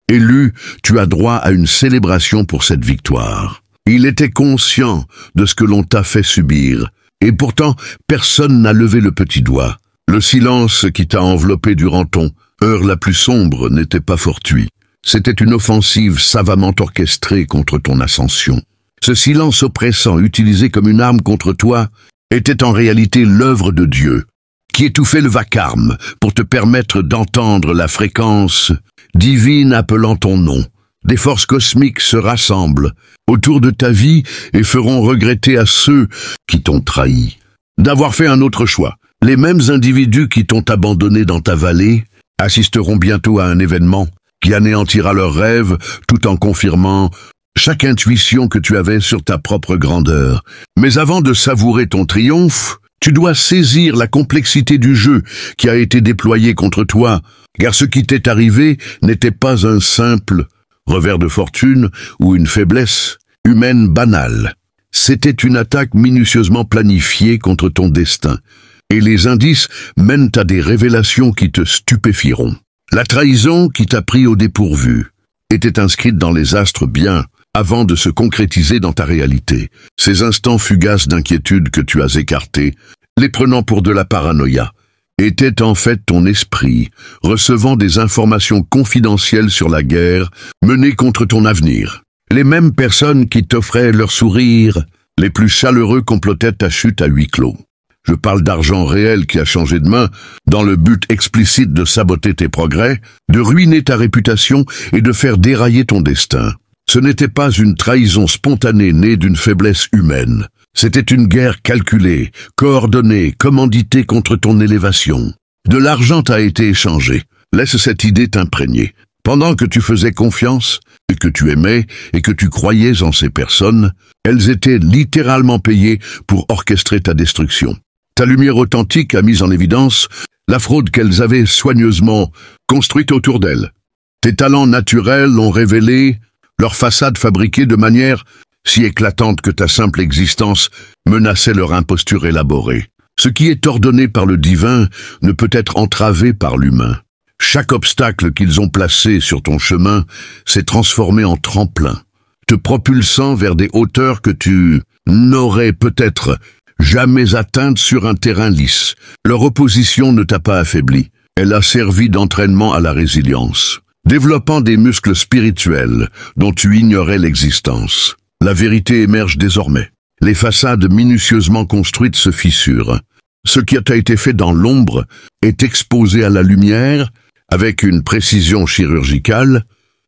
Élu, tu as droit à une célébration pour cette victoire. Il était conscient de ce que l'on t'a fait subir, et pourtant personne n'a levé le petit doigt. Le silence qui t'a enveloppé durant ton heure la plus sombre n'était pas fortuit. C'était une offensive savamment orchestrée contre ton ascension. Ce silence oppressant, utilisé comme une arme contre toi, était en réalité l'œuvre de Dieu, qui étouffait le vacarme pour te permettre d'entendre la fréquence divine appelant ton nom. Des forces cosmiques se rassemblent autour de ta vie et feront regretter à ceux qui t'ont trahi d'avoir fait un autre choix. Les mêmes individus qui t'ont abandonné dans ta vallée assisteront bientôt à un événement qui anéantira leurs rêves tout en confirmant chaque intuition que tu avais sur ta propre grandeur. Mais avant de savourer ton triomphe, tu dois saisir la complexité du jeu qui a été déployé contre toi, car ce qui t'est arrivé n'était pas un simple revers de fortune ou une faiblesse humaine banale. C'était une attaque minutieusement planifiée contre ton destin, et les indices mènent à des révélations qui te stupéfieront. La trahison qui t'a pris au dépourvu était inscrite dans les astres bien avant de se concrétiser dans ta réalité. Ces instants fugaces d'inquiétude que tu as écartés, les prenant pour de la paranoïa, étaient en fait ton esprit recevant des informations confidentielles sur la guerre menée contre ton avenir. Les mêmes personnes qui t'offraient leurs sourires les plus chaleureux complotaient ta chute à huis clos. Je parle d'argent réel qui a changé de main dans le but explicite de saboter tes progrès, de ruiner ta réputation et de faire dérailler ton destin. Ce n'était pas une trahison spontanée née d'une faiblesse humaine. C'était une guerre calculée, coordonnée, commanditée contre ton élévation. De l'argent t'a été échangé. Laisse cette idée t'imprégner. Pendant que tu faisais confiance, et que tu aimais, et que tu croyais en ces personnes, elles étaient littéralement payées pour orchestrer ta destruction. Ta lumière authentique a mis en évidence la fraude qu'elles avaient soigneusement construite autour d'elles. Tes talents naturels ont révélé leur façade fabriquée de manière si éclatante que ta simple existence menaçait leur imposture élaborée. Ce qui est ordonné par le divin ne peut être entravé par l'humain. Chaque obstacle qu'ils ont placé sur ton chemin s'est transformé en tremplin, te propulsant vers des hauteurs que tu n'aurais peut-être jamais atteintes sur un terrain lisse. Leur opposition ne t'a pas affaibli, elle a servi d'entraînement à la résilience, développant des muscles spirituels dont tu ignorais l'existence. La vérité émerge désormais. Les façades minutieusement construites se fissurent. Ce qui a été fait dans l'ombre est exposé à la lumière avec une précision chirurgicale,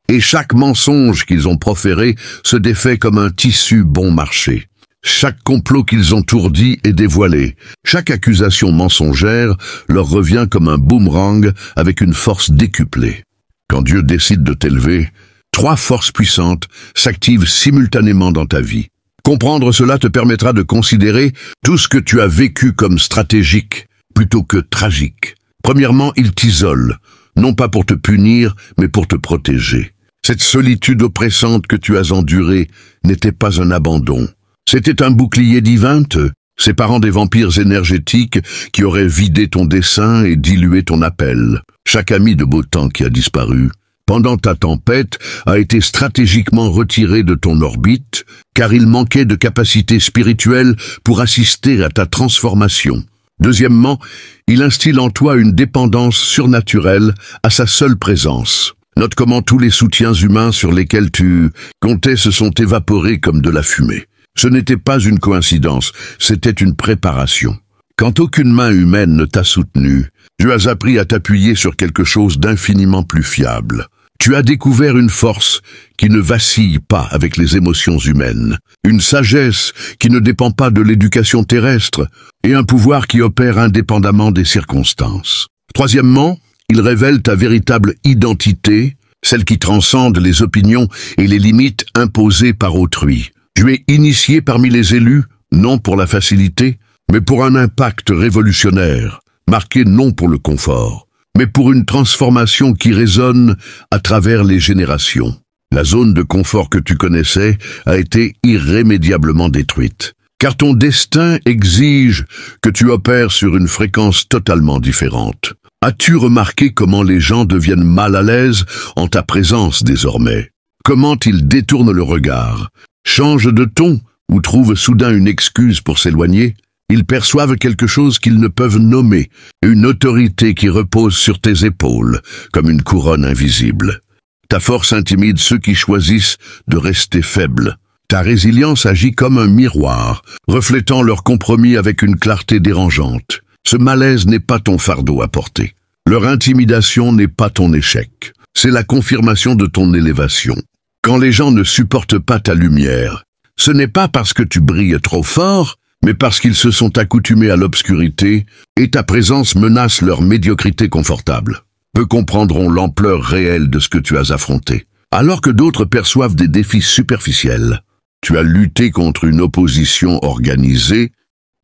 et chaque mensonge qu'ils ont proféré se défait comme un tissu bon marché. Chaque complot qu'ils ont ourdi est dévoilé. Chaque accusation mensongère leur revient comme un boomerang avec une force décuplée. Quand Dieu décide de t'élever, 3 forces puissantes s'activent simultanément dans ta vie. Comprendre cela te permettra de considérer tout ce que tu as vécu comme stratégique plutôt que tragique. Premièrement, il t'isole, non pas pour te punir, mais pour te protéger. Cette solitude oppressante que tu as endurée n'était pas un abandon. C'était un bouclier divin te séparant des vampires énergétiques qui auraient vidé ton dessein et dilué ton appel. Chaque ami de beau temps qui a disparu pendant ta tempête a été stratégiquement retiré de ton orbite, car il manquait de capacité spirituelle pour assister à ta transformation. Deuxièmement, il instille en toi une dépendance surnaturelle à sa seule présence. Note comment tous les soutiens humains sur lesquels tu comptais se sont évaporés comme de la fumée. Ce n'était pas une coïncidence, c'était une préparation. Quand aucune main humaine ne t'a soutenu, tu as appris à t'appuyer sur quelque chose d'infiniment plus fiable. Tu as découvert une force qui ne vacille pas avec les émotions humaines, une sagesse qui ne dépend pas de l'éducation terrestre, et un pouvoir qui opère indépendamment des circonstances. Troisièmement, il révèle ta véritable identité, celle qui transcende les opinions et les limites imposées par autrui. Tu es initié parmi les élus, non pour la facilité, mais pour un impact révolutionnaire, marqué non pour le confort, mais pour une transformation qui résonne à travers les générations. La zone de confort que tu connaissais a été irrémédiablement détruite, car ton destin exige que tu opères sur une fréquence totalement différente. As-tu remarqué comment les gens deviennent mal à l'aise en ta présence désormais? Comment ils détournent le regard, changent de ton ou trouvent soudain une excuse pour s'éloigner? Ils perçoivent quelque chose qu'ils ne peuvent nommer, une autorité qui repose sur tes épaules, comme une couronne invisible. Ta force intimide ceux qui choisissent de rester faibles. Ta résilience agit comme un miroir, reflétant leur compromis avec une clarté dérangeante. Ce malaise n'est pas ton fardeau à porter. Leur intimidation n'est pas ton échec. C'est la confirmation de ton élévation. Quand les gens ne supportent pas ta lumière, ce n'est pas parce que tu brilles trop fort, mais parce qu'ils se sont accoutumés à l'obscurité et ta présence menace leur médiocrité confortable. Peu comprendront l'ampleur réelle de ce que tu as affronté. Alors que d'autres perçoivent des défis superficiels, tu as lutté contre une opposition organisée,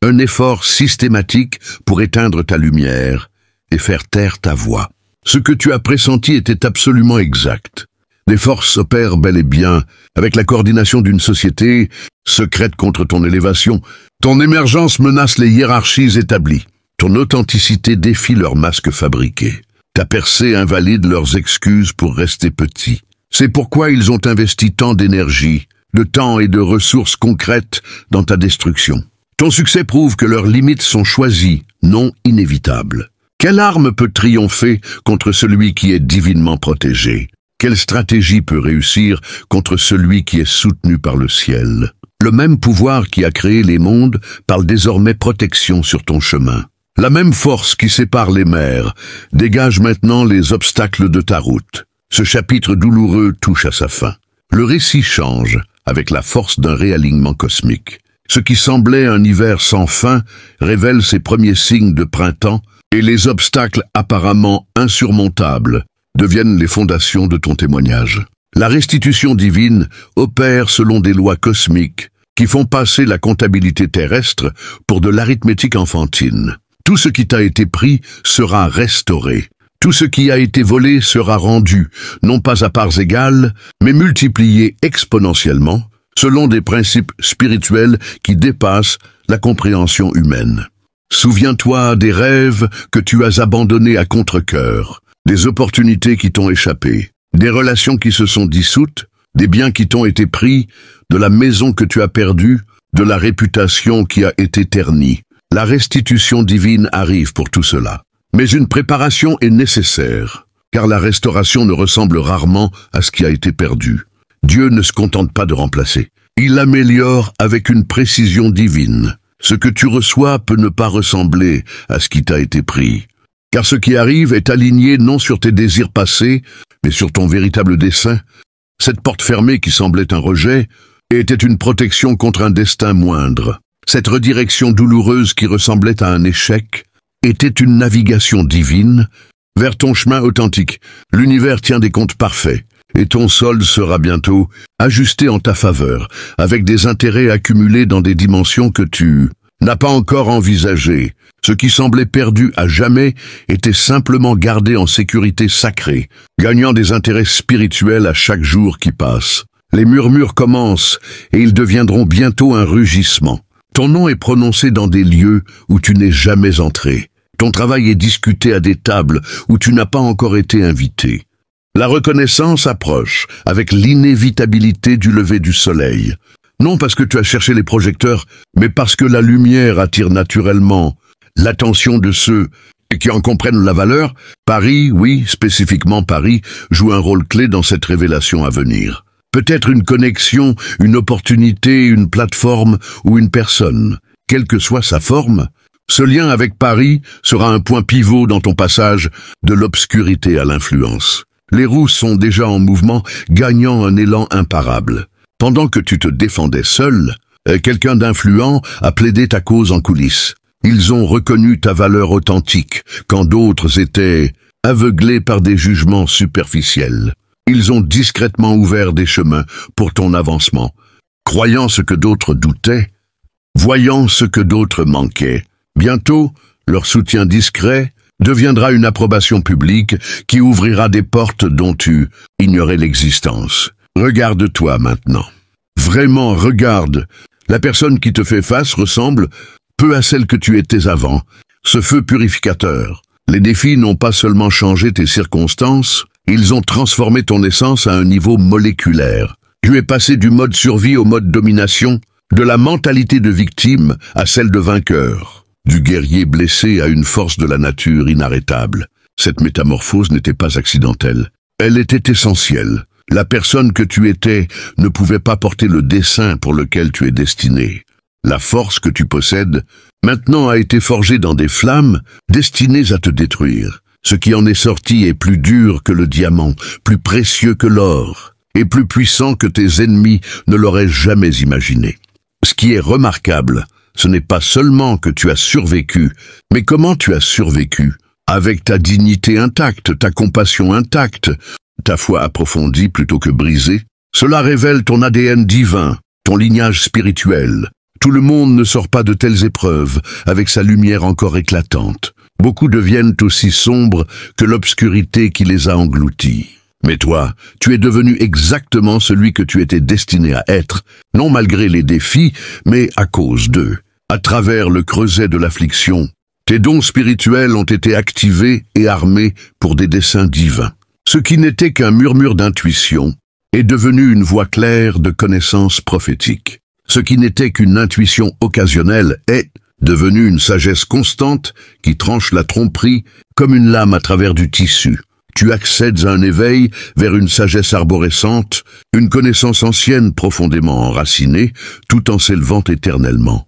un effort systématique pour éteindre ta lumière et faire taire ta voix. Ce que tu as pressenti était absolument exact. Des forces opèrent bel et bien avec la coordination d'une société secrète contre ton élévation. Ton émergence menace les hiérarchies établies. Ton authenticité défie leurs masques fabriqués. Ta percée invalide leurs excuses pour rester petits. C'est pourquoi ils ont investi tant d'énergie, de temps et de ressources concrètes dans ta destruction. Ton succès prouve que leurs limites sont choisies, non inévitables. Quelle arme peut triompher contre celui qui est divinement protégé? Quelle stratégie peut réussir contre celui qui est soutenu par le ciel? Le même pouvoir qui a créé les mondes parle désormais protection sur ton chemin. La même force qui sépare les mers dégage maintenant les obstacles de ta route. Ce chapitre douloureux touche à sa fin. Le récit change avec la force d'un réalignement cosmique. Ce qui semblait un hiver sans fin révèle ses premiers signes de printemps et les obstacles apparemment insurmontables deviennent les fondations de ton témoignage. La restitution divine opère selon des lois cosmiques qui font passer la comptabilité terrestre pour de l'arithmétique enfantine. Tout ce qui t'a été pris sera restauré. Tout ce qui a été volé sera rendu, non pas à parts égales, mais multiplié exponentiellement, selon des principes spirituels qui dépassent la compréhension humaine. Souviens-toi des rêves que tu as abandonnés à contre-cœur, des opportunités qui t'ont échappé, des relations qui se sont dissoutes, des biens qui t'ont été pris, de la maison que tu as perdue, de la réputation qui a été ternie. La restitution divine arrive pour tout cela. Mais une préparation est nécessaire, car la restauration ne ressemble rarement à ce qui a été perdu. Dieu ne se contente pas de remplacer. Il améliore avec une précision divine. Ce que tu reçois peut ne pas ressembler à ce qui t'a été pris. Car ce qui arrive est aligné non sur tes désirs passés, mais sur ton véritable dessein. Cette porte fermée qui semblait un rejet était une protection contre un destin moindre. Cette redirection douloureuse qui ressemblait à un échec était une navigation divine vers ton chemin authentique. L'univers tient des comptes parfaits, et ton solde sera bientôt ajusté en ta faveur, avec des intérêts accumulés dans des dimensions que tu n'as pas encore envisagées. Ce qui semblait perdu à jamais était simplement gardé en sécurité sacrée, gagnant des intérêts spirituels à chaque jour qui passe. Les murmures commencent, et ils deviendront bientôt un rugissement. Ton nom est prononcé dans des lieux où tu n'es jamais entré. Ton travail est discuté à des tables où tu n'as pas encore été invité. La reconnaissance approche avec l'inévitabilité du lever du soleil. Non parce que tu as cherché les projecteurs, mais parce que la lumière attire naturellement l'attention de ceux qui en comprennent la valeur. Paris, oui, spécifiquement Paris, joue un rôle clé dans cette révélation à venir. Peut-être une connexion, une opportunité, une plateforme ou une personne. Quelle que soit sa forme, ce lien avec Paris sera un point pivot dans ton passage de l'obscurité à l'influence. Les roues sont déjà en mouvement, gagnant un élan imparable. Pendant que tu te défendais seul, quelqu'un d'influent a plaidé ta cause en coulisses. Ils ont reconnu ta valeur authentique, quand d'autres étaient aveuglés par des jugements superficiels. Ils ont discrètement ouvert des chemins pour ton avancement, croyant ce que d'autres doutaient, voyant ce que d'autres manquaient. Bientôt, leur soutien discret deviendra une approbation publique qui ouvrira des portes dont tu ignorais l'existence. Regarde-toi maintenant. Vraiment, regarde. La personne qui te fait face ressemble peu à celle que tu étais avant. Ce feu purificateur, Les défis n'ont pas seulement changé tes circonstances, ils ont transformé ton essence à un niveau moléculaire. Tu es passé du mode survie au mode domination, de la mentalité de victime à celle de vainqueur, du guerrier blessé à une force de la nature inarrêtable. Cette métamorphose n'était pas accidentelle. Elle était essentielle. La personne que tu étais ne pouvait pas porter le dessein pour lequel tu es destiné. La force que tu possèdes, maintenant a été forgée dans des flammes destinées à te détruire. Ce qui en est sorti est plus dur que le diamant, plus précieux que l'or, et plus puissant que tes ennemis ne l'auraient jamais imaginé. Ce qui est remarquable, ce n'est pas seulement que tu as survécu, mais comment tu as survécu, avec ta dignité intacte, ta compassion intacte, ta foi approfondie plutôt que brisée. Cela révèle ton ADN divin, ton lignage spirituel. Tout le monde ne sort pas de telles épreuves, avec sa lumière encore éclatante. Beaucoup deviennent aussi sombres que l'obscurité qui les a engloutis. Mais toi, tu es devenu exactement celui que tu étais destiné à être, non malgré les défis, mais à cause d'eux. À travers le creuset de l'affliction, tes dons spirituels ont été activés et armés pour des desseins divins. Ce qui n'était qu'un murmure d'intuition est devenu une voix claire de connaissance prophétique. Ce qui n'était qu'une intuition occasionnelle est devenu une sagesse constante qui tranche la tromperie comme une lame à travers du tissu. Tu accèdes à un éveil vers une sagesse arborescente, une connaissance ancienne profondément enracinée, tout en s'élevant éternellement.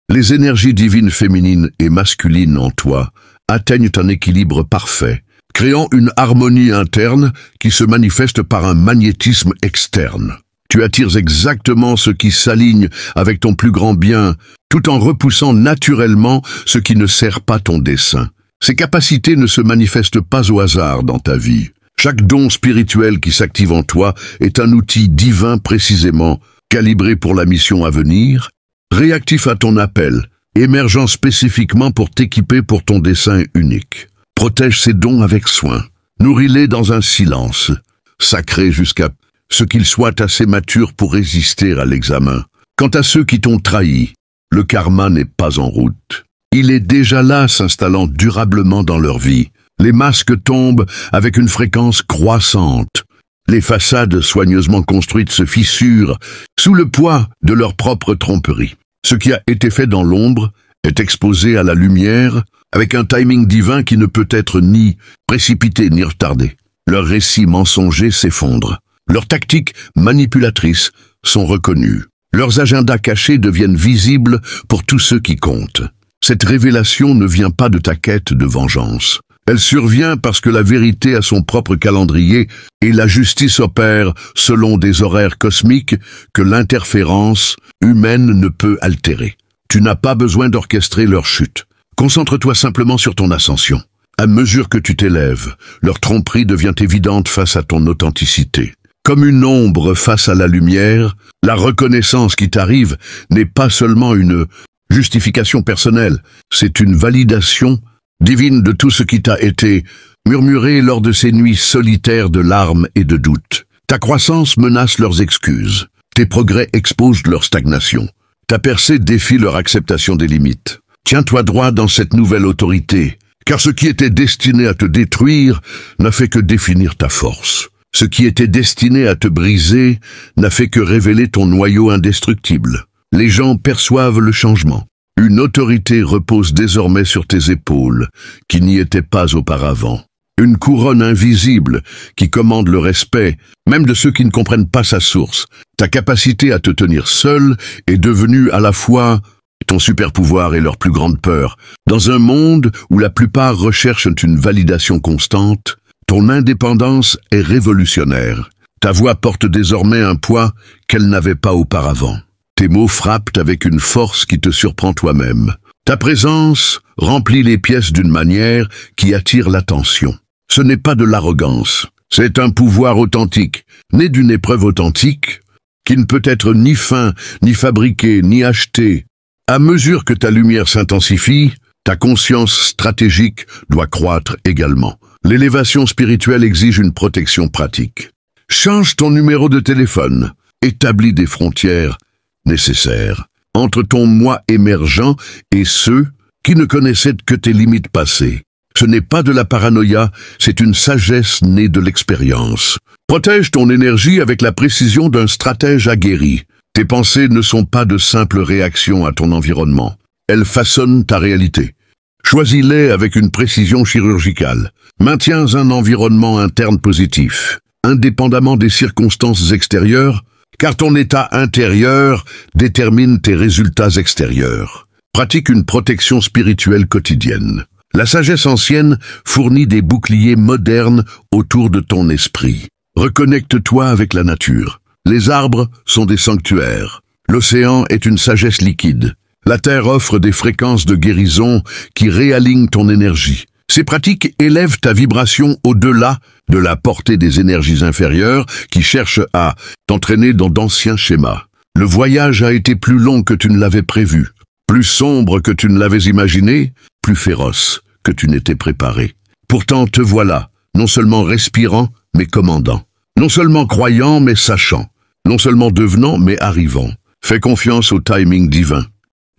Les énergies divines féminines et masculines en toi atteignent un équilibre parfait, créant une harmonie interne qui se manifeste par un magnétisme externe. Tu attires exactement ce qui s'aligne avec ton plus grand bien, tout en repoussant naturellement ce qui ne sert pas ton dessein. Ces capacités ne se manifestent pas au hasard dans ta vie. Chaque don spirituel qui s'active en toi est un outil divin précisément, calibré pour la mission à venir, réactif à ton appel, émergeant spécifiquement pour t'équiper pour ton dessein unique. Protège ces dons avec soin, nourris-les dans un silence, sacré jusqu'à ce qu'ils soient assez matures pour résister à l'examen. Quant à ceux qui t'ont trahi, le karma n'est pas en route. Il est déjà là, s'installant durablement dans leur vie. Les masques tombent avec une fréquence croissante. Les façades soigneusement construites se fissurent sous le poids de leur propre tromperie. Ce qui a été fait dans l'ombre est exposé à la lumière avec un timing divin qui ne peut être ni précipité ni retardé. Leurs récits mensongers s'effondrent. Leurs tactiques manipulatrices sont reconnues. Leurs agendas cachés deviennent visibles pour tous ceux qui comptent. Cette révélation ne vient pas de ta quête de vengeance. Elle survient parce que la vérité a son propre calendrier et la justice opère selon des horaires cosmiques que l'interférence humaine ne peut altérer. Tu n'as pas besoin d'orchestrer leur chute. Concentre-toi simplement sur ton ascension. À mesure que tu t'élèves, leur tromperie devient évidente face à ton authenticité. Comme une ombre face à la lumière, la reconnaissance qui t'arrive n'est pas seulement une justification personnelle, c'est une validation divine de tout ce qui t'a été murmuré lors de ces nuits solitaires de larmes et de doutes. Ta croissance menace leurs excuses, tes progrès exposent leur stagnation, ta percée défie leur acceptation des limites. Tiens-toi droit dans cette nouvelle autorité, car ce qui était destiné à te détruire n'a fait que définir ta force. Ce qui était destiné à te briser n'a fait que révéler ton noyau indestructible. Les gens perçoivent le changement. Une autorité repose désormais sur tes épaules, qui n'y était pas auparavant. Une couronne invisible qui commande le respect, même de ceux qui ne comprennent pas sa source. Ta capacité à te tenir seul est devenue à la fois ton super-pouvoir et leur plus grande peur. Dans un monde où la plupart recherchent une validation constante, ton indépendance est révolutionnaire. Ta voix porte désormais un poids qu'elle n'avait pas auparavant. Tes mots frappent avec une force qui te surprend toi-même. Ta présence remplit les pièces d'une manière qui attire l'attention. Ce n'est pas de l'arrogance, c'est un pouvoir authentique, né d'une épreuve authentique, qui ne peut être ni feint, ni fabriqué, ni acheté. À mesure que ta lumière s'intensifie, ta conscience stratégique doit croître également. L'élévation spirituelle exige une protection pratique. Change ton numéro de téléphone. Établis des frontières nécessaires entre ton moi émergent et ceux qui ne connaissaient que tes limites passées. Ce n'est pas de la paranoïa, c'est une sagesse née de l'expérience. Protège ton énergie avec la précision d'un stratège aguerri. Tes pensées ne sont pas de simples réactions à ton environnement. Elles façonnent ta réalité. Choisis-les avec une précision chirurgicale. Maintiens un environnement interne positif, indépendamment des circonstances extérieures, car ton état intérieur détermine tes résultats extérieurs. Pratique une protection spirituelle quotidienne. La sagesse ancienne fournit des boucliers modernes autour de ton esprit. Reconnecte-toi avec la nature. Les arbres sont des sanctuaires. L'océan est une sagesse liquide. La terre offre des fréquences de guérison qui réalignent ton énergie. Ces pratiques élèvent ta vibration au-delà de la portée des énergies inférieures qui cherchent à t'entraîner dans d'anciens schémas. Le voyage a été plus long que tu ne l'avais prévu, plus sombre que tu ne l'avais imaginé, plus féroce que tu n'étais préparé. Pourtant te voilà, non seulement respirant, mais commandant. Non seulement croyant, mais sachant. Non seulement devenant, mais arrivant. Fais confiance au timing divin.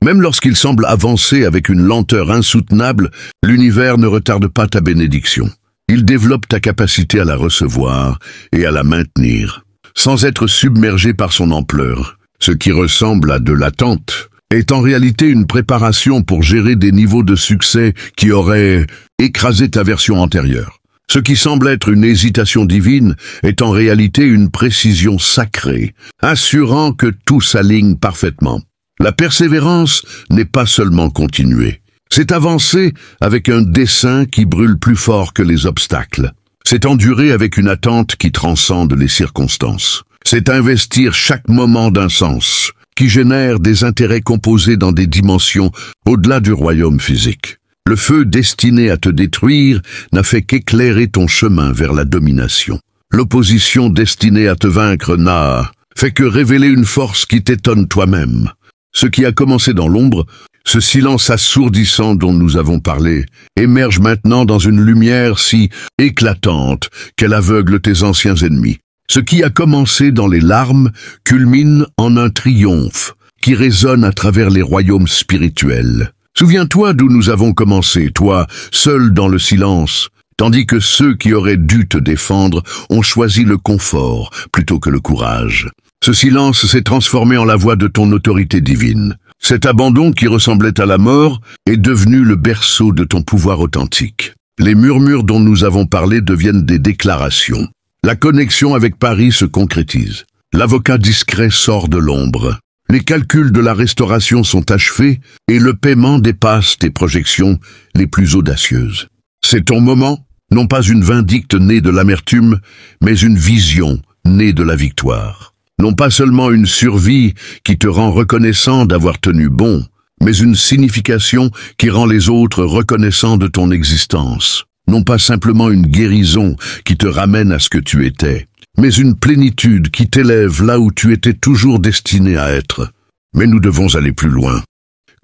Même lorsqu'il semble avancer avec une lenteur insoutenable, l'univers ne retarde pas ta bénédiction. Il développe ta capacité à la recevoir et à la maintenir, sans être submergé par son ampleur. Ce qui ressemble à de l'attente est en réalité une préparation pour gérer des niveaux de succès qui auraient écrasé ta version antérieure. Ce qui semble être une hésitation divine est en réalité une précision sacrée, assurant que tout s'aligne parfaitement. La persévérance n'est pas seulement continuer. C'est avancer avec un dessein qui brûle plus fort que les obstacles. C'est endurer avec une attente qui transcende les circonstances. C'est investir chaque moment d'un sens, qui génère des intérêts composés dans des dimensions au-delà du royaume physique. Le feu destiné à te détruire n'a fait qu'éclairer ton chemin vers la domination. L'opposition destinée à te vaincre n'a fait que révéler une force qui t'étonne toi-même. Ce qui a commencé dans l'ombre, ce silence assourdissant dont nous avons parlé, émerge maintenant dans une lumière si éclatante qu'elle aveugle tes anciens ennemis. Ce qui a commencé dans les larmes culmine en un triomphe qui résonne à travers les royaumes spirituels. Souviens-toi d'où nous avons commencé, toi, seul dans le silence, tandis que ceux qui auraient dû te défendre ont choisi le confort plutôt que le courage. Ce silence s'est transformé en la voix de ton autorité divine. Cet abandon qui ressemblait à la mort est devenu le berceau de ton pouvoir authentique. Les murmures dont nous avons parlé deviennent des déclarations. La connexion avec Paris se concrétise. L'avocat discret sort de l'ombre. Les calculs de la restauration sont achevés et le paiement dépasse tes projections les plus audacieuses. C'est ton moment, non pas une vindicte née de l'amertume, mais une vision née de la victoire. Non pas seulement une survie qui te rend reconnaissant d'avoir tenu bon, mais une signification qui rend les autres reconnaissants de ton existence. Non pas simplement une guérison qui te ramène à ce que tu étais, mais une plénitude qui t'élève là où tu étais toujours destiné à être. Mais nous devons aller plus loin.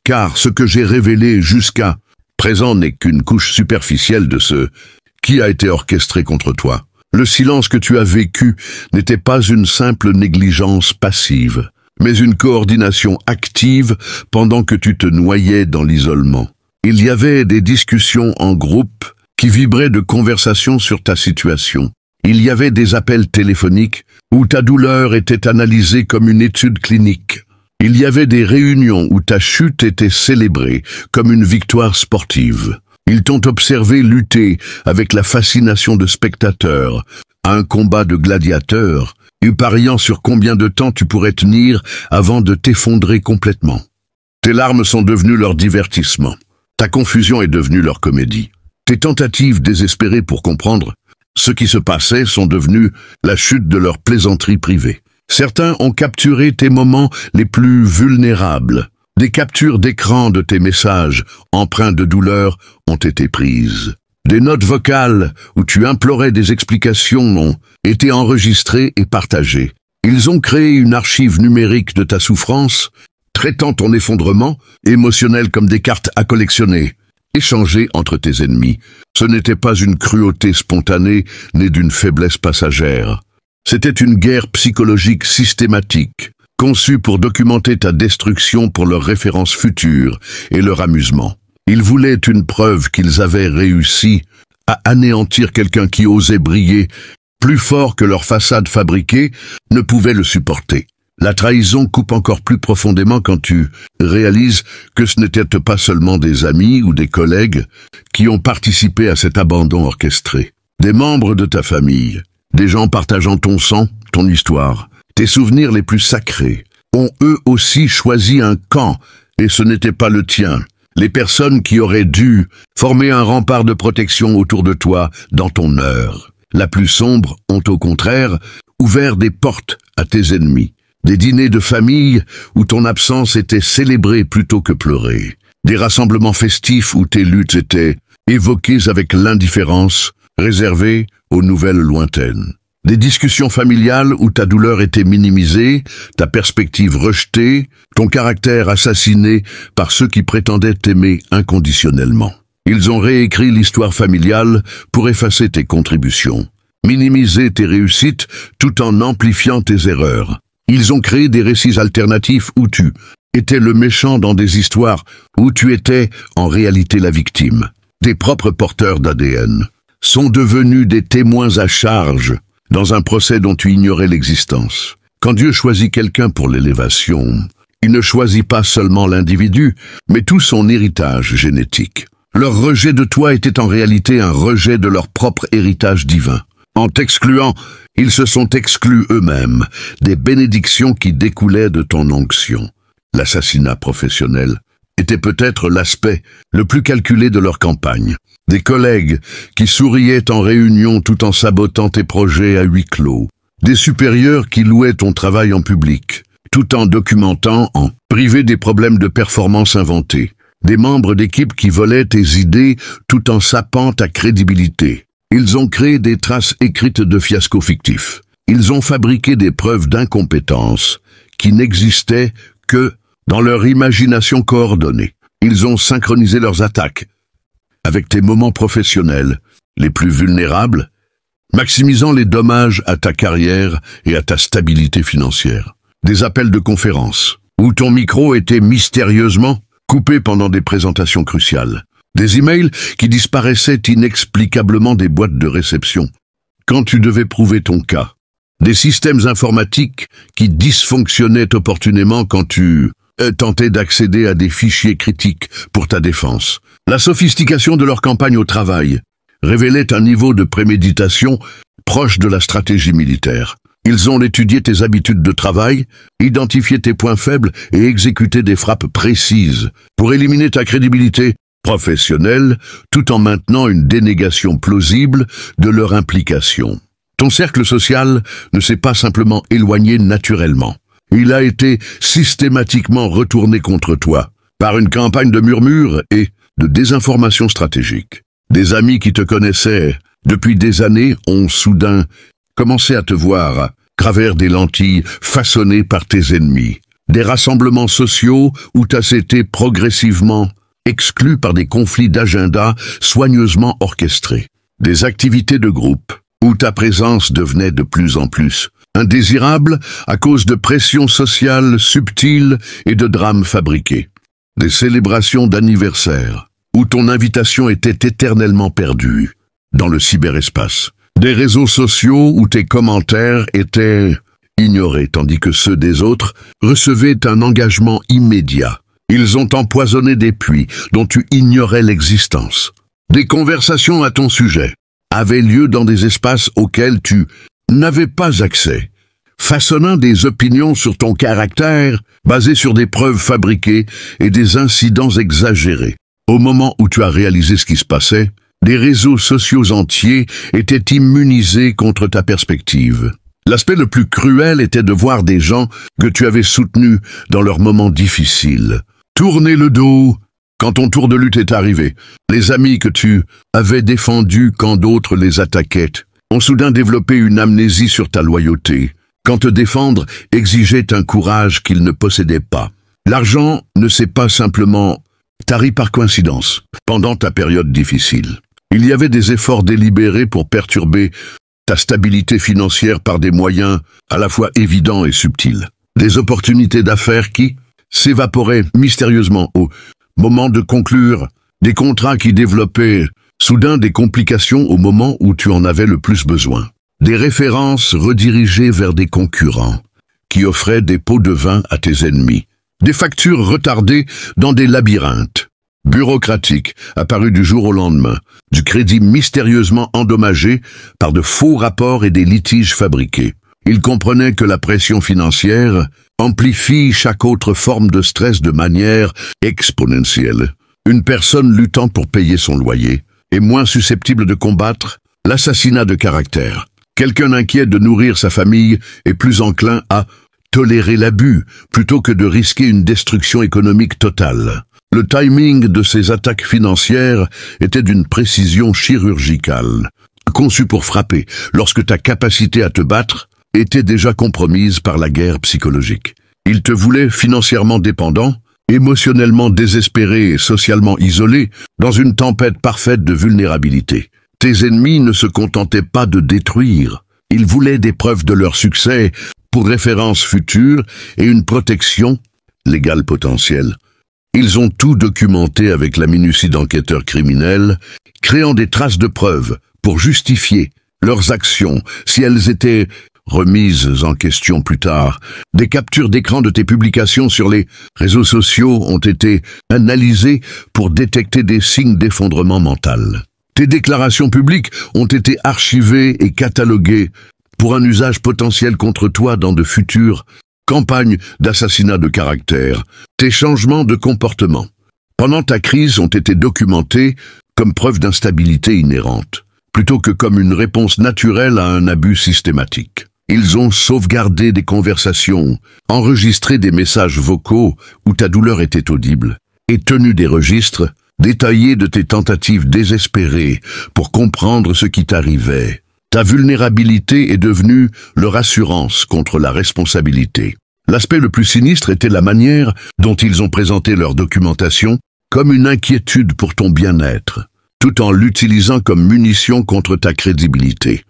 Car ce que j'ai révélé jusqu'à présent n'est qu'une couche superficielle de ce qui a été orchestré contre toi. Le silence que tu as vécu n'était pas une simple négligence passive, mais une coordination active pendant que tu te noyais dans l'isolement. Il y avait des discussions en groupe qui vibraient de conversations sur ta situation. Il y avait des appels téléphoniques où ta douleur était analysée comme une étude clinique. Il y avait des réunions où ta chute était célébrée comme une victoire sportive. Ils t'ont observé lutter avec la fascination de spectateurs à un combat de gladiateurs, et pariant sur combien de temps tu pourrais tenir avant de t'effondrer complètement. Tes larmes sont devenues leur divertissement. Ta confusion est devenue leur comédie. Tes tentatives désespérées pour comprendre ce qui se passait sont devenues la chute de leur plaisanterie privée. Certains ont capturé tes moments les plus vulnérables. Des captures d'écran de tes messages, empreints de douleur, ont été prises. Des notes vocales où tu implorais des explications ont été enregistrées et partagées. Ils ont créé une archive numérique de ta souffrance, traitant ton effondrement émotionnel comme des cartes à collectionner, échangées entre tes ennemis. Ce n'était pas une cruauté spontanée née d'une faiblesse passagère. C'était une guerre psychologique systématique, conçue pour documenter ta destruction pour leurs références futures et leur amusement. Ils voulaient une preuve qu'ils avaient réussi à anéantir quelqu'un qui osait briller plus fort que leur façade fabriquée ne pouvait le supporter. La trahison coupe encore plus profondément quand tu réalises que ce n'étaient pas seulement des amis ou des collègues qui ont participé à cet abandon orchestré. Des membres de ta famille, des gens partageant ton sang, ton histoire, tes souvenirs les plus sacrés, ont eux aussi choisi un camp, et ce n'était pas le tien. Les personnes qui auraient dû former un rempart de protection autour de toi dans ton heure la plus sombre ont au contraire ouvert des portes à tes ennemis. Des dîners de famille où ton absence était célébrée plutôt que pleurée. Des rassemblements festifs où tes luttes étaient évoquées avec l'indifférence, réservée aux nouvelles lointaines. Des discussions familiales où ta douleur était minimisée, ta perspective rejetée, ton caractère assassiné par ceux qui prétendaient t'aimer inconditionnellement. Ils ont réécrit l'histoire familiale pour effacer tes contributions, minimiser tes réussites tout en amplifiant tes erreurs. Ils ont créé des récits alternatifs où tu étais le méchant dans des histoires où tu étais en réalité la victime. Tes propres porteurs d'ADN sont devenus des témoins à charge dans un procès dont tu ignorais l'existence. Quand Dieu choisit quelqu'un pour l'élévation, il ne choisit pas seulement l'individu, mais tout son héritage génétique. Leur rejet de toi était en réalité un rejet de leur propre héritage divin. En t'excluant, ils se sont exclus eux-mêmes des bénédictions qui découlaient de ton onction. L'assassinat professionnel était peut-être l'aspect le plus calculé de leur campagne. Des collègues qui souriaient en réunion tout en sabotant tes projets à huis clos. Des supérieurs qui louaient ton travail en public, tout en documentant en privé des problèmes de performance inventés. Des membres d'équipe qui volaient tes idées tout en sapant ta crédibilité. Ils ont créé des traces écrites de fiascos fictifs. Ils ont fabriqué des preuves d'incompétence qui n'existaient que dans leur imagination coordonnée. Ils ont synchronisé leurs attaques avec tes moments professionnels les plus vulnérables, maximisant les dommages à ta carrière et à ta stabilité financière. Des appels de conférence où ton micro était mystérieusement coupé pendant des présentations cruciales. Des emails qui disparaissaient inexplicablement des boîtes de réception quand tu devais prouver ton cas. Des systèmes informatiques qui dysfonctionnaient opportunément quand tu tentais d'accéder à des fichiers critiques pour ta défense. La sophistication de leur campagne au travail révélait un niveau de préméditation proche de la stratégie militaire. Ils ont étudié tes habitudes de travail, identifié tes points faibles et exécuté des frappes précises pour éliminer ta crédibilité professionnelle, tout en maintenant une dénégation plausible de leur implication. Ton cercle social ne s'est pas simplement éloigné naturellement. Il a été systématiquement retourné contre toi par une campagne de murmures et de désinformation stratégique. Des amis qui te connaissaient depuis des années ont soudain commencé à te voir à travers des lentilles façonnées par tes ennemis. Des rassemblements sociaux où tu as été progressivement exclu par des conflits d'agenda soigneusement orchestrés. Des activités de groupe où ta présence devenait de plus en plus indésirable à cause de pressions sociales subtiles et de drames fabriqués. Des célébrations d'anniversaire où ton invitation était éternellement perdue dans le cyberespace. Des réseaux sociaux où tes commentaires étaient ignorés tandis que ceux des autres recevaient un engagement immédiat. Ils ont empoisonné des puits dont tu ignorais l'existence. Des conversations à ton sujet avaient lieu dans des espaces auxquels tu n'avais pas accès, façonnant des opinions sur ton caractère basées sur des preuves fabriquées et des incidents exagérés. Au moment où tu as réalisé ce qui se passait, des réseaux sociaux entiers étaient immunisés contre ta perspective. L'aspect le plus cruel était de voir des gens que tu avais soutenus dans leurs moments difficiles tourner le dos quand ton tour de lutte est arrivé. Les amis que tu avais défendus quand d'autres les attaquaient ont soudain développé une amnésie sur ta loyauté, quand te défendre exigeait un courage qu'ils ne possédaient pas. L'argent ne s'est pas simplement tari par coïncidence pendant ta période difficile. Il y avait des efforts délibérés pour perturber ta stabilité financière par des moyens à la fois évidents et subtils. Des opportunités d'affaires qui s'évaporaient mystérieusement au moment de conclure Des contrats qui développaient soudain des complications au moment où tu en avais le plus besoin. Des références redirigées vers des concurrents qui offraient des pots de vin à tes ennemis. Des factures retardées dans des labyrinthes bureaucratiques apparus du jour au lendemain. Du crédit mystérieusement endommagé par de faux rapports et des litiges fabriqués. Il comprenait que la pression financière amplifie chaque autre forme de stress de manière exponentielle. Une personne luttant pour payer son loyer est moins susceptible de combattre l'assassinat de caractère. Quelqu'un inquiet de nourrir sa famille est plus enclin à tolérer l'abus plutôt que de risquer une destruction économique totale. Le timing de ces attaques financières était d'une précision chirurgicale, conçue pour frapper lorsque ta capacité à te battre était déjà compromise par la guerre psychologique. Ils te voulaient financièrement dépendant, émotionnellement désespéré et socialement isolé, dans une tempête parfaite de vulnérabilité. Tes ennemis ne se contentaient pas de détruire, ils voulaient des preuves de leur succès pour références futures et une protection légale potentielle. Ils ont tout documenté avec la minutie d'enquêteurs criminels, créant des traces de preuves pour justifier leurs actions si elles étaient remises en question plus tard. Des captures d'écran de tes publications sur les réseaux sociaux ont été analysées pour détecter des signes d'effondrement mental. Tes déclarations publiques ont été archivées et cataloguées pour un usage potentiel contre toi dans de futures campagnes d'assassinat de caractère. Tes changements de comportement pendant ta crise ont été documentés comme preuve d'instabilité inhérente, plutôt que comme une réponse naturelle à un abus systématique. Ils ont sauvegardé des conversations, enregistré des messages vocaux où ta douleur était audible, et tenu des registres détaillés de tes tentatives désespérées pour comprendre ce qui t'arrivait. Ta vulnérabilité est devenue leur assurance contre la responsabilité. L'aspect le plus sinistre était la manière dont ils ont présenté leur documentation comme une inquiétude pour ton bien-être, tout en l'utilisant comme munition contre ta crédibilité.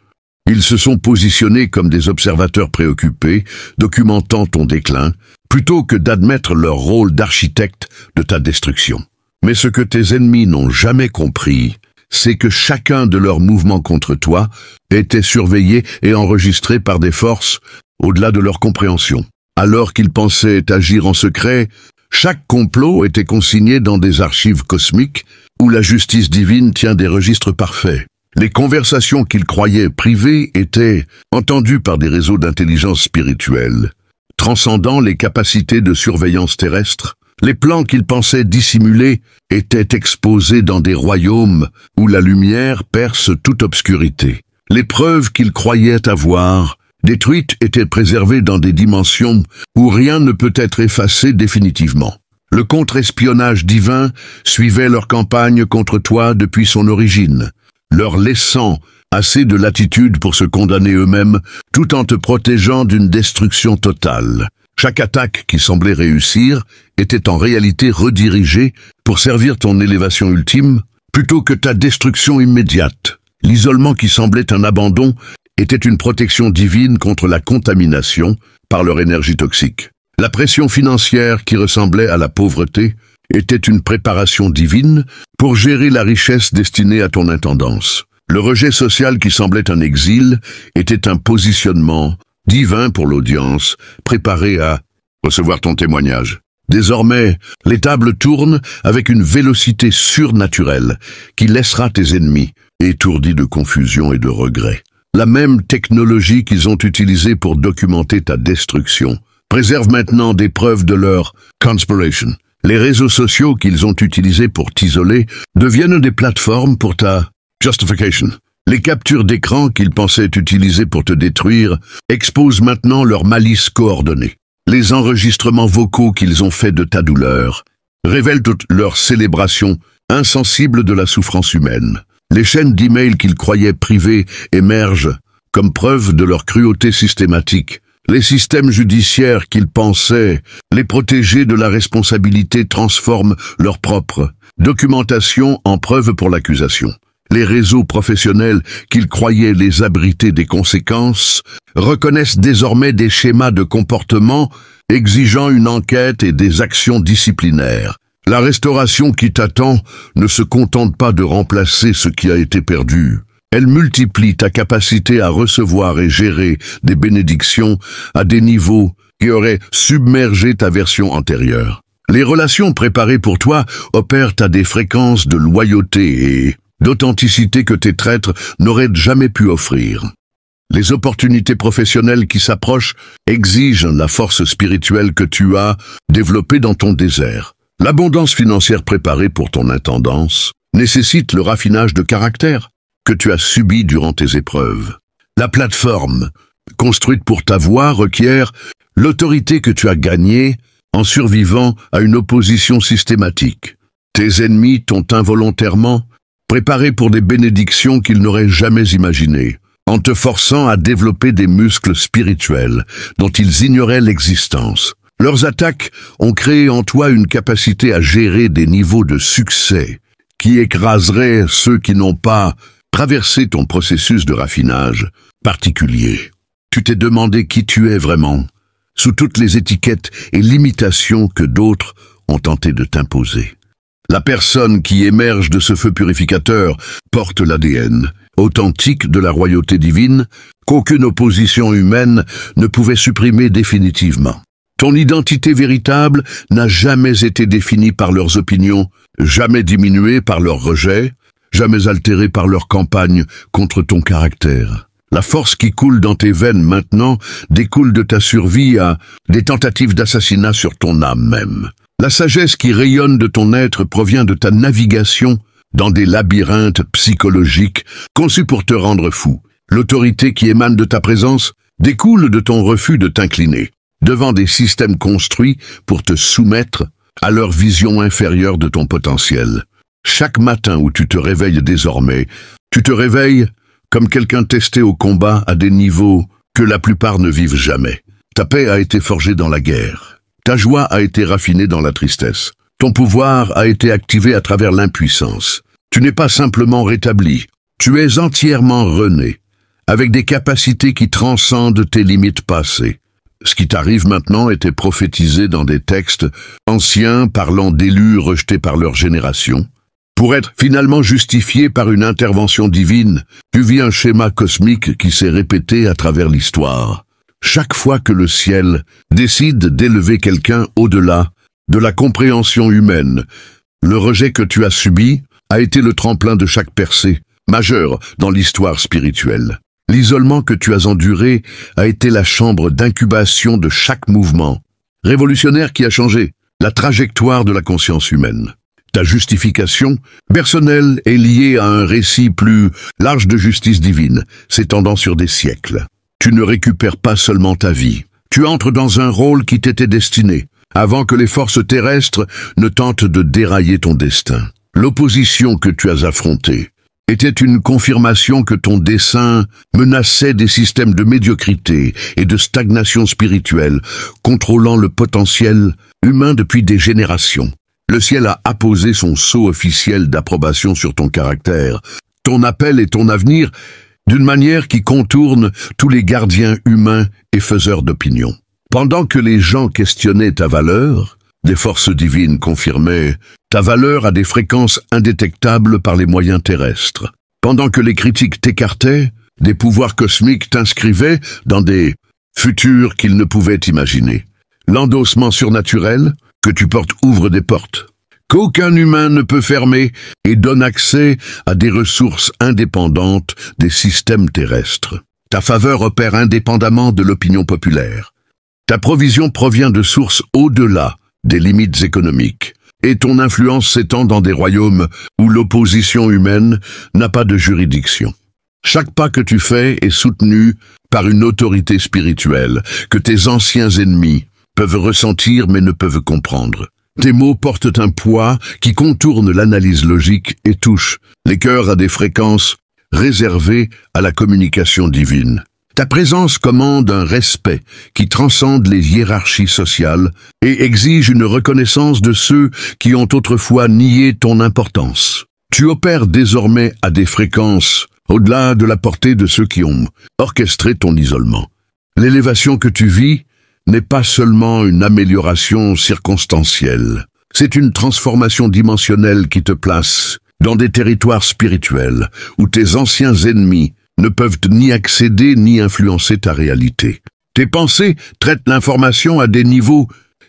Ils se sont positionnés comme des observateurs préoccupés, documentant ton déclin, plutôt que d'admettre leur rôle d'architecte de ta destruction. Mais ce que tes ennemis n'ont jamais compris, c'est que chacun de leurs mouvements contre toi était surveillé et enregistré par des forces au-delà de leur compréhension. Alors qu'ils pensaient agir en secret, chaque complot était consigné dans des archives cosmiques où la justice divine tient des registres parfaits. Les conversations qu'ils croyaient privées étaient entendues par des réseaux d'intelligence spirituelle, transcendant les capacités de surveillance terrestre. Les plans qu'ils pensaient dissimulés étaient exposés dans des royaumes où la lumière perce toute obscurité. Les preuves qu'ils croyaient avoir détruites étaient préservées dans des dimensions où rien ne peut être effacé définitivement. Le contre-espionnage divin suivait leur campagne contre toi depuis son origine, leur laissant assez de latitude pour se condamner eux-mêmes tout en te protégeant d'une destruction totale. Chaque attaque qui semblait réussir était en réalité redirigée pour servir ton élévation ultime plutôt que ta destruction immédiate. L'isolement qui semblait un abandon était une protection divine contre la contamination par leur énergie toxique. La pression financière qui ressemblait à la pauvreté était une préparation divine pour gérer la richesse destinée à ton intendance. Le rejet social qui semblait un exil était un positionnement divin pour l'audience, préparée à recevoir ton témoignage. Désormais, les tables tournent avec une vélocité surnaturelle qui laissera tes ennemis étourdis de confusion et de regret. La même technologie qu'ils ont utilisée pour documenter ta destruction préserve maintenant des preuves de leur conspiration. Les réseaux sociaux qu'ils ont utilisés pour t'isoler deviennent des plateformes pour ta justification. Les captures d'écran qu'ils pensaient utiliser pour te détruire exposent maintenant leur malice coordonnée. Les enregistrements vocaux qu'ils ont faits de ta douleur révèlent toute leur célébration insensible de la souffrance humaine. Les chaînes d'emails qu'ils croyaient privées émergent comme preuve de leur cruauté systématique. Les systèmes judiciaires qu'ils pensaient les protéger de la responsabilité transforment leur propre documentation en preuve pour l'accusation. Les réseaux professionnels qu'ils croyaient les abriter des conséquences reconnaissent désormais des schémas de comportement exigeant une enquête et des actions disciplinaires. La restauration qui t'attend ne se contente pas de remplacer ce qui a été perdu. Elle multiplie ta capacité à recevoir et gérer des bénédictions à des niveaux qui auraient submergé ta version antérieure. Les relations préparées pour toi opèrent à des fréquences de loyauté et d'authenticité que tes traîtres n'auraient jamais pu offrir. Les opportunités professionnelles qui s'approchent exigent la force spirituelle que tu as développée dans ton désert. L'abondance financière préparée pour ton intendance nécessite le raffinage de caractère que tu as subi durant tes épreuves. La plateforme construite pour ta voix requiert l'autorité que tu as gagnée en survivant à une opposition systématique. Tes ennemis t'ont involontairement préparé pour des bénédictions qu'ils n'auraient jamais imaginées, en te forçant à développer des muscles spirituels dont ils ignoraient l'existence. Leurs attaques ont créé en toi une capacité à gérer des niveaux de succès qui écraseraient ceux qui n'ont pas traversé ton processus de raffinage particulier. Tu t'es demandé qui tu es vraiment, sous toutes les étiquettes et limitations que d'autres ont tenté de t'imposer. La personne qui émerge de ce feu purificateur porte l'ADN authentique de la royauté divine qu'aucune opposition humaine ne pouvait supprimer définitivement. Ton identité véritable n'a jamais été définie par leurs opinions, jamais diminuée par leur rejet, jamais altérée par leur campagne contre ton caractère. La force qui coule dans tes veines maintenant découle de ta survie à des tentatives d'assassinat sur ton âme même. La sagesse qui rayonne de ton être provient de ta navigation dans des labyrinthes psychologiques conçus pour te rendre fou. L'autorité qui émane de ta présence découle de ton refus de t'incliner devant des systèmes construits pour te soumettre à leur vision inférieure de ton potentiel. Chaque matin où tu te réveilles désormais, tu te réveilles comme quelqu'un testé au combat à des niveaux que la plupart ne vivent jamais. Ta paix a été forgée dans la guerre. Ta joie a été raffinée dans la tristesse. Ton pouvoir a été activé à travers l'impuissance. Tu n'es pas simplement rétabli, tu es entièrement rené, avec des capacités qui transcendent tes limites passées. Ce qui t'arrive maintenant était prophétisé dans des textes anciens parlant d'élus rejetés par leur génération. Pour être finalement justifié par une intervention divine, tu vis un schéma cosmique qui s'est répété à travers l'histoire. Chaque fois que le ciel décide d'élever quelqu'un au-delà de la compréhension humaine, le rejet que tu as subi a été le tremplin de chaque percée majeure dans l'histoire spirituelle. L'isolement que tu as enduré a été la chambre d'incubation de chaque mouvement révolutionnaire qui a changé la trajectoire de la conscience humaine. Ta justification personnelle est liée à un récit plus large de justice divine, s'étendant sur des siècles. Tu ne récupères pas seulement ta vie, tu entres dans un rôle qui t'était destiné, avant que les forces terrestres ne tentent de dérailler ton destin. L'opposition que tu as affrontée était une confirmation que ton dessein menaçait des systèmes de médiocrité et de stagnation spirituelle, contrôlant le potentiel humain depuis des générations. Le ciel a apposé son sceau officiel d'approbation sur ton caractère, ton appel et ton avenir, d'une manière qui contourne tous les gardiens humains et faiseurs d'opinion. Pendant que les gens questionnaient ta valeur, des forces divines confirmaient ta valeur à des fréquences indétectables par les moyens terrestres. Pendant que les critiques t'écartaient, des pouvoirs cosmiques t'inscrivaient dans des futurs qu'ils ne pouvaient imaginer. L'endossement surnaturel que tu portes ouvre des portes qu'aucun humain ne peut fermer et donne accès à des ressources indépendantes des systèmes terrestres. Ta faveur opère indépendamment de l'opinion populaire. Ta provision provient de sources au-delà des limites économiques, et ton influence s'étend dans des royaumes où l'opposition humaine n'a pas de juridiction. Chaque pas que tu fais est soutenu par une autorité spirituelle que tes anciens ennemis peuvent ressentir mais ne peuvent comprendre. Tes mots portent un poids qui contourne l'analyse logique et touche les cœurs à des fréquences réservées à la communication divine. Ta présence commande un respect qui transcende les hiérarchies sociales et exige une reconnaissance de ceux qui ont autrefois nié ton importance. Tu opères désormais à des fréquences au-delà de la portée de ceux qui ont orchestré ton isolement. L'élévation que tu vis n'est pas seulement une amélioration circonstancielle. C'est une transformation dimensionnelle qui te place dans des territoires spirituels où tes anciens ennemis ne peuvent ni accéder ni influencer ta réalité. Tes pensées traitent l'information à des niveaux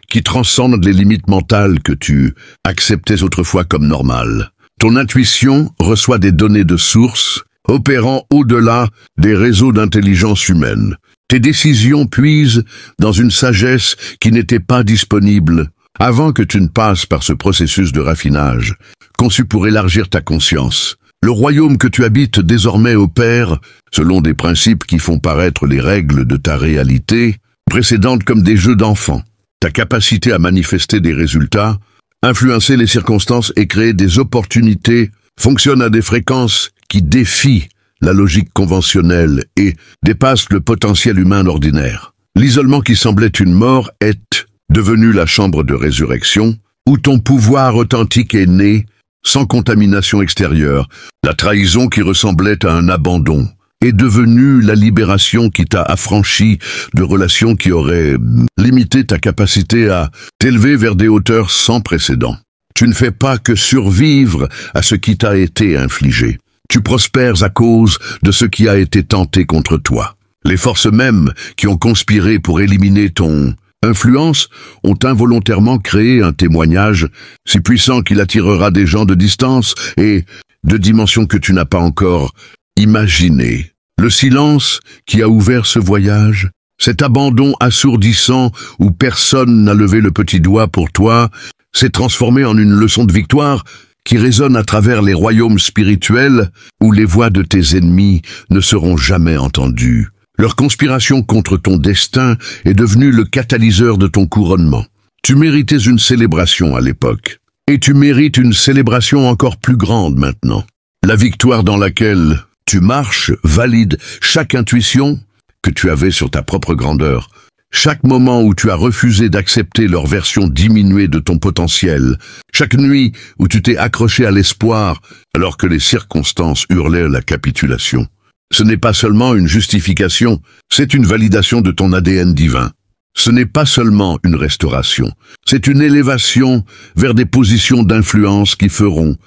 qui transcendent les limites mentales que tu acceptais autrefois comme normales. Ton intuition reçoit des données de source opérant au-delà des réseaux d'intelligence humaine. Tes décisions puisent dans une sagesse qui n'était pas disponible avant que tu ne passes par ce processus de raffinage, conçu pour élargir ta conscience. Le royaume que tu habites désormais opère selon des principes qui font paraître les règles de ta réalité précédente comme des jeux d'enfants. Ta capacité à manifester des résultats, influencer les circonstances et créer des opportunités fonctionne à des fréquences qui défient la logique conventionnelle et dépassent le potentiel humain ordinaire. L'isolement qui semblait une mort est devenu la chambre de résurrection, où ton pouvoir authentique est né, sans contamination extérieure. La trahison qui ressemblait à un abandon est devenue la libération qui t'a affranchi de relations qui auraient limité ta capacité à t'élever vers des hauteurs sans précédent. Tu ne fais pas que survivre à ce qui t'a été infligé. Tu prospères à cause de ce qui a été tenté contre toi. Les forces mêmes qui ont conspiré pour éliminer ton influence ont involontairement créé un témoignage si puissant qu'il attirera des gens de distance et de dimensions que tu n'as pas encore imaginées. Le silence qui a ouvert ce voyage, cet abandon assourdissant où personne n'a levé le petit doigt pour toi, s'est transformé en une leçon de victoire qui résonne à travers les royaumes spirituels où les voix de tes ennemis ne seront jamais entendues. Leur conspiration contre ton destin est devenue le catalyseur de ton couronnement. Tu méritais une célébration à l'époque, et tu mérites une célébration encore plus grande maintenant. La victoire dans laquelle tu marches valide chaque intuition que tu avais sur ta propre grandeur. Chaque moment où tu as refusé d'accepter leur version diminuée de ton potentiel, chaque nuit où tu t'es accroché à l'espoir alors que les circonstances hurlaient la capitulation. Ce n'est pas seulement une justification, c'est une validation de ton ADN divin. Ce n'est pas seulement une restauration, c'est une élévation vers des positions d'influence qui feront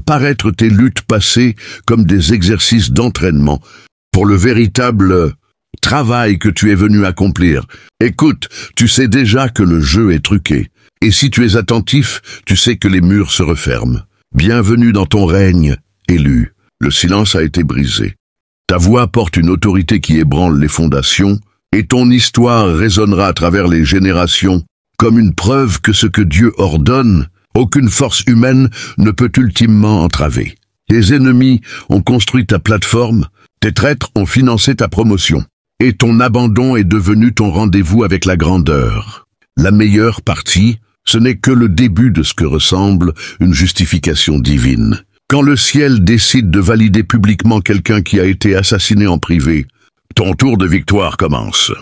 paraître tes luttes passées comme des exercices d'entraînement pour le véritable travail que tu es venu accomplir. Écoute, tu sais déjà que le jeu est truqué, et si tu es attentif, tu sais que les murs se referment. Bienvenue dans ton règne, élu. Le silence a été brisé. Ta voix porte une autorité qui ébranle les fondations, et ton histoire résonnera à travers les générations comme une preuve que ce que Dieu ordonne, aucune force humaine ne peut ultimement entraver. Tes ennemis ont construit ta plateforme, tes traîtres ont financé ta promotion, et ton abandon est devenu ton rendez-vous avec la grandeur. La meilleure partie, ce n'est que le début de ce que ressemble une justification divine. Quand le ciel décide de valider publiquement quelqu'un qui a été assassiné en privé, ton tour de victoire commence.